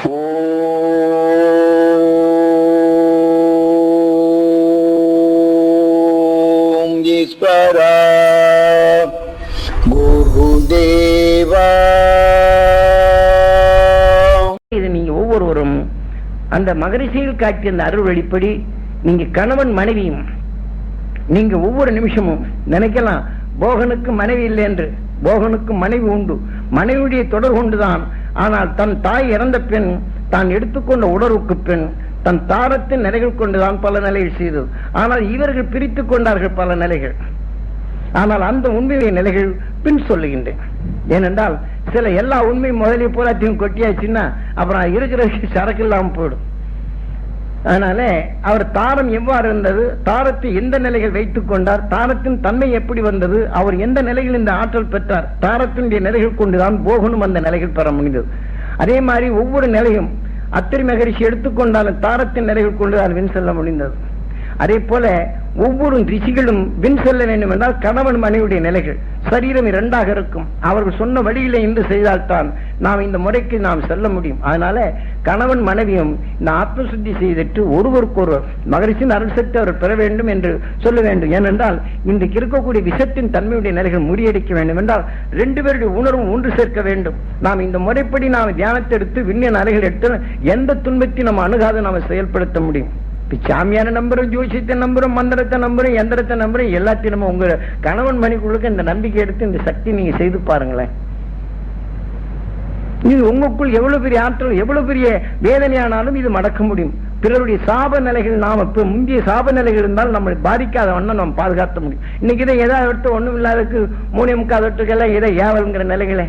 ஓம் ஈஸ்வரா குருதேவா. இது நீங்க ஒவ்வொருவரும் அந்த மகரிஷியில் காட்டிய அந்த அருள் வெளிப்படி நீங்க கணவன் மனைவியும் நீங்க ஒவ்வொரு நிமிஷமும் நினைக்கலாம் போகனுக்கு மனைவி இல்லை என்று. போகனுக்கு மனைவி உண்டு, மனைவியுடைய தொடர் கொண்டுதான். ஆனால் தன் தாய் இறந்த பெண் தான் எடுத்துக்கொண்ட உணர்வுக்கு பெண் தன் தாரத்தின் நிலைகள் கொண்டுதான் பல நிலைகள் செய்தது. ஆனால் இவர்கள் பிரித்துக் கொண்டார்கள் பல நிலைகள். ஆனால் அந்த உண்மையுடைய நிலைகள் பின் சொல்லுகின்றேன். ஏனென்றால் சில எல்லா உண்மையும் முதலே போராட்டையும் கொட்டியாச்சுன்னா அப்புறம் இருக்கிற சரக்கு இல்லாமல் போயிடும். அதனால அவர் தாரம் எவ்வாறு இருந்தது, தாரத்தை எந்த நிலைகள் வைத்துக் கொண்டார், தாரத்தின் தன்மை எப்படி வந்தது, அவர் எந்த நிலையில் இந்த ஆற்றல் பெற்றார், தாரத்தினுடைய நிலைகள் கொண்டுதான் போகனும் அந்த நிலைகள் பெற முடிந்தது. அதே மாதிரி ஒவ்வொரு நிலையும் அத்திரி மகரிஷி எடுத்துக்கொண்டாலும் தாரத்தின் நிலைகள் கொண்டுதான் வின் செல்ல முடிந்தது. அதே போல ஒவ்வொரு ரிஷிகளும் வின் செல்ல வேண்டும் என்றால் கணவன் மனைவியுடைய நிலைகள் சரீரம் இரண்டாக இருக்கும். அவர்கள் சொன்ன வழியில இன்று செய்தால்தான் நாம் இந்த முறைக்கு நாம் செல்ல முடியும். அதனால கணவன் மனைவியும் இந்த ஆத்ம சுத்தி செய்துட்டு ஒருவருக்கொருவர் மகரிஷின் அருள் சக்தி அவர் பெற வேண்டும் என்று சொல்ல வேண்டும். ஏனென்றால் இன்றைக்கு இருக்கக்கூடிய விஷத்தின் தன்மையுடைய நிலைகள் முறியடிக்க வேண்டும் என்றால் ரெண்டு பேருடைய உணர்வும் ஒன்று சேர்க்க வேண்டும். நாம் இந்த முறைப்படி நாம் தியானத்தை எடுத்து விண்ணின் அறைகள் எடுத்து எந்த துன்பத்தை நம்ம அணுகாத நாம் செயல்படுத்த முடியும். சாமியான நம்புறோம், ஜோசியத்தை நம்புறோம், மந்திரத்தை நம்புறோம், எந்திரத்தை நம்புறோம், எல்லாத்தையும் நம்ம உங்க கணவன் மனைவிக்குள்ளுக்கு இந்த நம்பிக்கை எடுத்து இந்த சக்தி நீங்க செய்து பாருங்களேன். இது உங்களுக்குள் எவ்வளவு பெரிய ஆற்றல், எவ்வளவு பெரிய வேதனையானாலும் இது மடக்க முடியும். பிறருடைய சாப நிலைகள் நாம முந்தைய சாப நிலைகள் இருந்தால் நம்மளை பாதிக்காத வண்ணம் நம்ம பாதுகாத்த முடியும். இன்னைக்கு இதை ஏதாவது எடுத்து ஒண்ணும் இல்லாததுக்கு 3:45 இதை ஏவல்ங்கிற நிலைகளை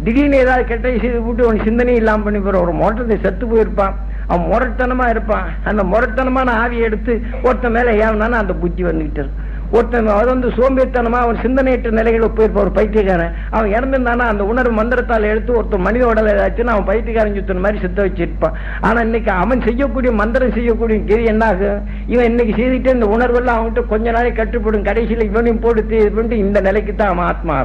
திடீர்னு ஏதாவது கெட்ட செய்து போட்டு அவன் சிந்தனையும் இல்லாம பண்ணி போற ஒரு மோட்டத்தை செத்து போயிருப்பான். அவன் முரட்டனமா இருப்பான். அந்த முரட்டனமான ஆவியை எடுத்து ஒருத்த மேல ஏவனான அந்த புத்தி வந்துகிட்டு இருக்கு. ஒருத்தன் அது வந்து சோம்பேறித்தனமா அவன் சிந்தனையற்ற நிலைகளை போயிருப்பான். ஒரு பைத்தியக்காரன் அவன் இறந்திருந்தானா அந்த உணர்வு மந்திரத்தால் எடுத்து ஒருத்தர் மனித உடலை ஏதாச்சுன்னு அவன் பைத்தியக்காரன் சுத்தின மாதிரி சித்த வச்சிருப்பான். ஆனா இன்னைக்கு அவன் செய்யக்கூடிய மந்திரம் செய்யக்கூடிய கிரி என்ன ஆகும், இவன் இன்னைக்கு செய்துட்டு இந்த உணர்வெல்லாம் அவன்கிட்ட கொஞ்ச நாளைக்கு கட்டுப்படும். கடைசியில் இவனையும் போட்டு இந்த நிலைக்கு தான் அவன் ஆத்மா.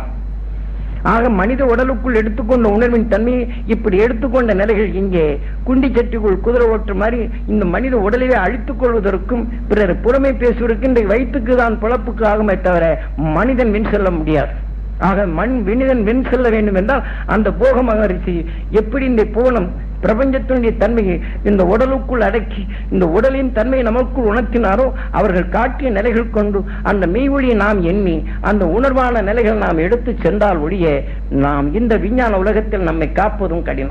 ஆக மனித உடலுக்குள் எடுத்துக்கொண்ட உணர்வின் தன்மையை இப்படி எடுத்துக்கொண்ட நிலைகள் இங்கே குண்டி சட்டிக்குள் குதிரை ஓட்டு மாதிரி இந்த மனித உடலையே அழித்துக் கொள்வதற்கும் பிறர் புறமை பேசுவதற்கு இந்த வயிற்றுக்கு தான் பிழப்புக்கு ஆகுமே தவிர மனிதன் வின் செல்ல முடியாது. ஆக மனிதன் வின் செல்ல வேண்டும் என்றால் அந்த போக மகரிஷி எப்படி இந்த போனம் பிரபஞ்சத்தினுடைய தன்மையை இந்த உடலுக்குள் அடக்கி இந்த உடலின் தன்மையை நமக்குள் உணர்த்தினாரோ அவர்கள் காட்டிய நிலைகள் கொண்டு அந்த மெய்வொழியை நாம் எண்ணி அந்த உணர்வான நிலைகள் நாம் எடுத்து சென்றால் ஒழிய நாம் இந்த விஞ்ஞான உலகத்தில் நம்மை காப்பதும் கடினம்.